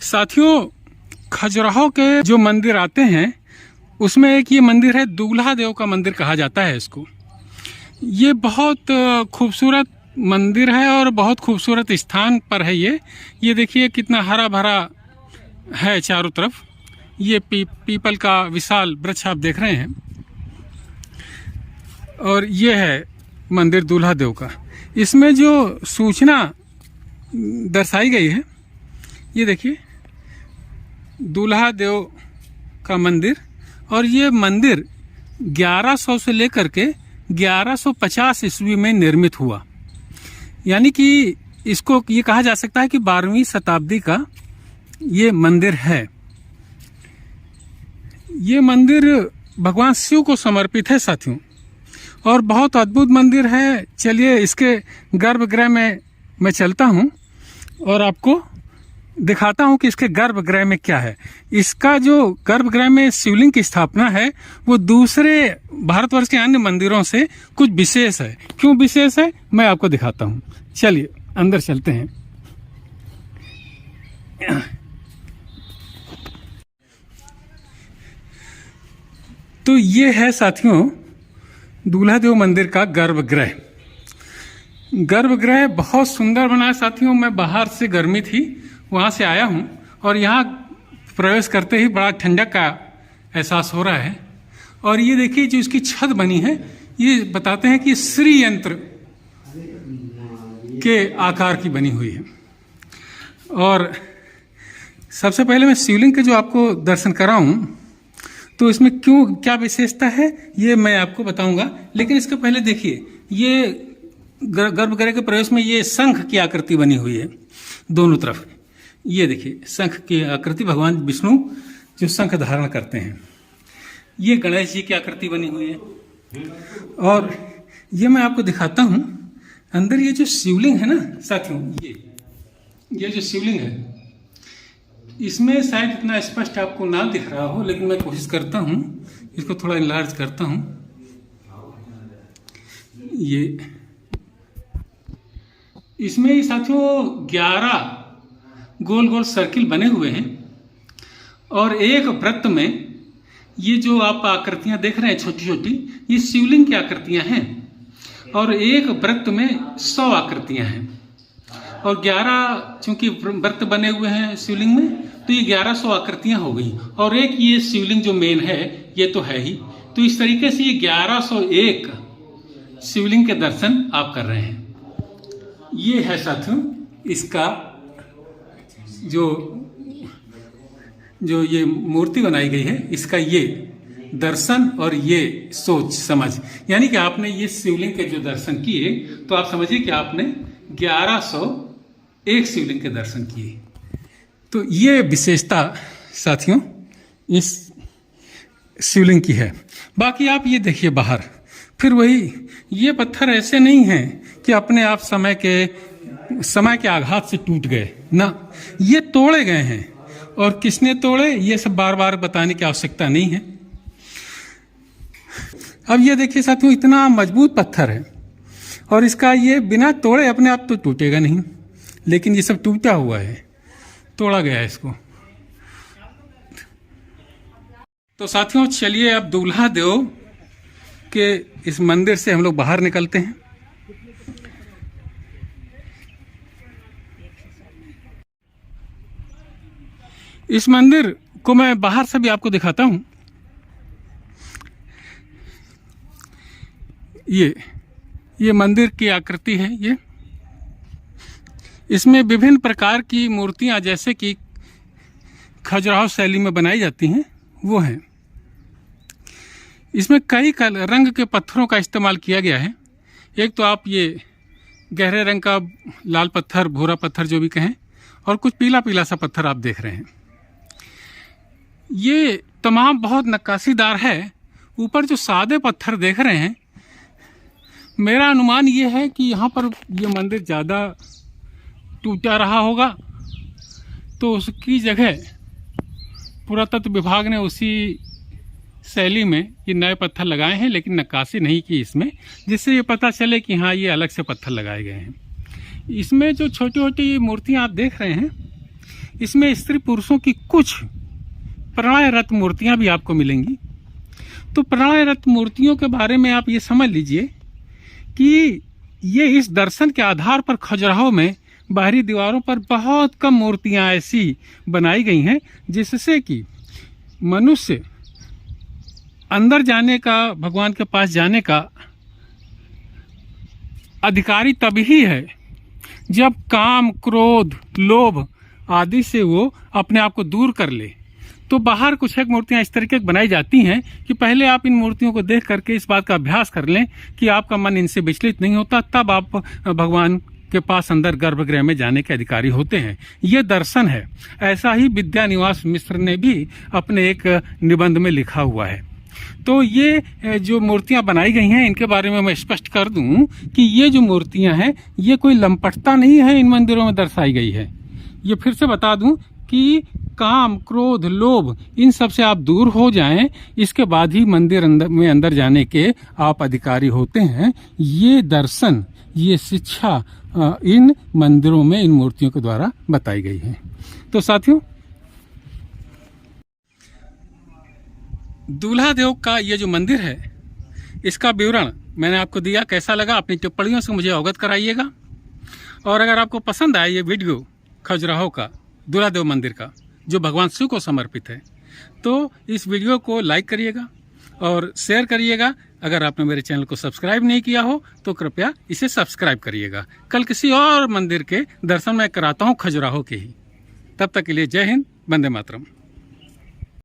साथियों, खजुराहो के जो मंदिर आते हैं उसमें एक ये मंदिर है, दूल्हा देव का मंदिर कहा जाता है इसको। ये बहुत खूबसूरत मंदिर है और बहुत खूबसूरत स्थान पर है ये देखिए कितना हरा भरा है चारों तरफ। ये पीपल का विशाल वृक्ष आप देख रहे हैं और ये है मंदिर दूल्हा देव का। इसमें जो सूचना दर्शाई गई है ये देखिए, दूल्हा देव का मंदिर, और ये मंदिर 1100 से लेकर के 1150 ईस्वी में निर्मित हुआ। यानी कि इसको ये कहा जा सकता है कि 12वीं शताब्दी का ये मंदिर है। ये मंदिर भगवान शिव को समर्पित है साथियों, और बहुत अद्भुत मंदिर है। चलिए इसके गर्भगृह में मैं चलता हूँ और आपको दिखाता हूँ कि इसके गर्भगृह में क्या है। इसका जो गर्भगृह में शिवलिंग की स्थापना है वो दूसरे भारतवर्ष के अन्य मंदिरों से कुछ विशेष है। क्यों विशेष है मैं आपको दिखाता हूँ। चलिए अंदर चलते हैं। तो ये है साथियों दूल्हा देव मंदिर का गर्भगृह। गर्भगृह बहुत सुंदर बना है साथियों। मैं बाहर से, गर्मी थी वहाँ से आया हूँ और यहाँ प्रवेश करते ही बड़ा ठंडक का एहसास हो रहा है। और ये देखिए जो इसकी छत बनी है ये बताते हैं कि श्री यंत्र के आकार की बनी हुई है। और सबसे पहले मैं शिवलिंग के जो आपको दर्शन कराऊं तो इसमें क्या विशेषता है ये मैं आपको बताऊंगा। लेकिन इसके पहले देखिए ये गर्भगृह के प्रवेश में ये शंख की आकृति बनी हुई है दोनों तरफ। ये देखिए शंख की आकृति, भगवान विष्णु जो शंख धारण करते हैं। ये गणेश जी की आकृति बनी हुई है। और ये मैं आपको दिखाता हूं अंदर ये जो शिवलिंग है ना साथियों, ये जो शिवलिंग है इसमें शायद इतना स्पष्ट आपको ना दिख रहा हो, लेकिन मैं कोशिश करता हूं, इसको थोड़ा इनलार्ज करता हूं। ये इसमें साथियों 11 गोल गोल सर्किल बने हुए हैं और एक वृत्त में ये जो आप आकृतियां देख रहे हैं छोटी छोटी, ये शिवलिंग की आकृतियां हैं। और एक वृत्त में 100 आकृतियां हैं और 11 चूंकि वृत्त बने हुए हैं शिवलिंग में तो ये 1100 आकृतियां हो गई। और एक ये शिवलिंग जो मेन है ये तो है ही, तो इस तरीके से ये 1101 शिवलिंग के दर्शन आप कर रहे हैं। ये है साथियों इसका जो ये मूर्ति बनाई गई है, इसका ये दर्शन और ये सोच समझ, यानी कि आपने ये शिवलिंग के जो दर्शन किए तो आप समझिए कि आपने 1101 शिवलिंग के दर्शन किए। तो ये विशेषता साथियों इस शिवलिंग की है। बाकी आप ये देखिए बाहर, फिर वही ये पत्थर ऐसे नहीं हैं कि अपने आप समय के आघात से टूट गए ना, ये तोड़े गए हैं। और किसने तोड़े ये सब बार बार बताने की आवश्यकता नहीं है। अब ये देखिए साथियों इतना मजबूत पत्थर है और इसका ये बिना तोड़े अपने आप तो टूटेगा नहीं, लेकिन ये सब टूटा हुआ है, तोड़ा गया है इसको। तो साथियों चलिए अब दूल्हा देव के इस मंदिर से हम लोग बाहर निकलते हैं। इस मंदिर को मैं बाहर से भी आपको दिखाता हूं। ये मंदिर की आकृति है। ये इसमें विभिन्न प्रकार की मूर्तियां जैसे कि खजुराहो शैली में बनाई जाती हैं वो हैं। इसमें कई रंग के पत्थरों का इस्तेमाल किया गया है। एक तो आप ये गहरे रंग का लाल पत्थर, भूरा पत्थर जो भी कहें, और कुछ पीला पीला सा पत्थर आप देख रहे हैं। ये तमाम बहुत नक्काशीदार है। ऊपर जो सादे पत्थर देख रहे हैं, मेरा अनुमान ये है कि यहाँ पर ये मंदिर ज़्यादा टूटा रहा होगा तो उसकी जगह पुरातत्व विभाग ने उसी शैली में ये नए पत्थर लगाए हैं, लेकिन नक्काशी नहीं की इसमें, जिससे ये पता चले कि हाँ ये अलग से पत्थर लगाए गए हैं। इसमें जो छोटी छोटी मूर्तियाँ आप देख रहे हैं इसमें स्त्री पुरुषों की कुछ प्रणयरत मूर्तियां भी आपको मिलेंगी। तो प्रणयरत मूर्तियों के बारे में आप ये समझ लीजिए कि ये इस दर्शन के आधार पर खजुराहो में बाहरी दीवारों पर बहुत कम मूर्तियां ऐसी बनाई गई हैं जिससे कि मनुष्य अंदर जाने का, भगवान के पास जाने का अधिकारी तभी है जब काम, क्रोध, लोभ आदि से वो अपने आप को दूर कर ले। तो बाहर कुछ एक मूर्तियां इस तरीके की बनाई जाती हैं कि पहले आप इन मूर्तियों को देख करके इस बात का अभ्यास कर लें कि आपका मन इनसे विचलित नहीं होता, तब आप भगवान के पास अंदर गर्भगृह में जाने के अधिकारी होते हैं। ये दर्शन है। ऐसा ही विद्यानिवास मिश्र ने भी अपने एक निबंध में लिखा हुआ है। तो ये जो मूर्तियां बनाई गई हैं इनके बारे में मैं स्पष्ट कर दूं कि ये जो मूर्तियां हैं ये कोई लंपटता नहीं है इन मंदिरों में दर्शाई गई है। ये फिर से बता दूं कि काम, क्रोध, लोभ इन सब से आप दूर हो जाएं, इसके बाद ही मंदिर में अंदर जाने के आप अधिकारी होते हैं। ये दर्शन, ये शिक्षा इन मंदिरों में इन मूर्तियों के द्वारा बताई गई है। तो साथियों, दूल्हा देव का ये जो मंदिर है इसका विवरण मैंने आपको दिया। कैसा लगा अपनी टिप्पणियों से मुझे अवगत कराइएगा। और अगर आपको पसंद आए ये वीडियो खजुराहो का दूल्हा देव मंदिर का जो भगवान शिव को समर्पित है, तो इस वीडियो को लाइक करिएगा और शेयर करिएगा। अगर आपने मेरे चैनल को सब्सक्राइब नहीं किया हो तो कृपया इसे सब्सक्राइब करिएगा। कल किसी और मंदिर के दर्शन मैं कराता हूँ खजुराहो के ही। तब तक के लिए जय हिंद, वंदे मातरम।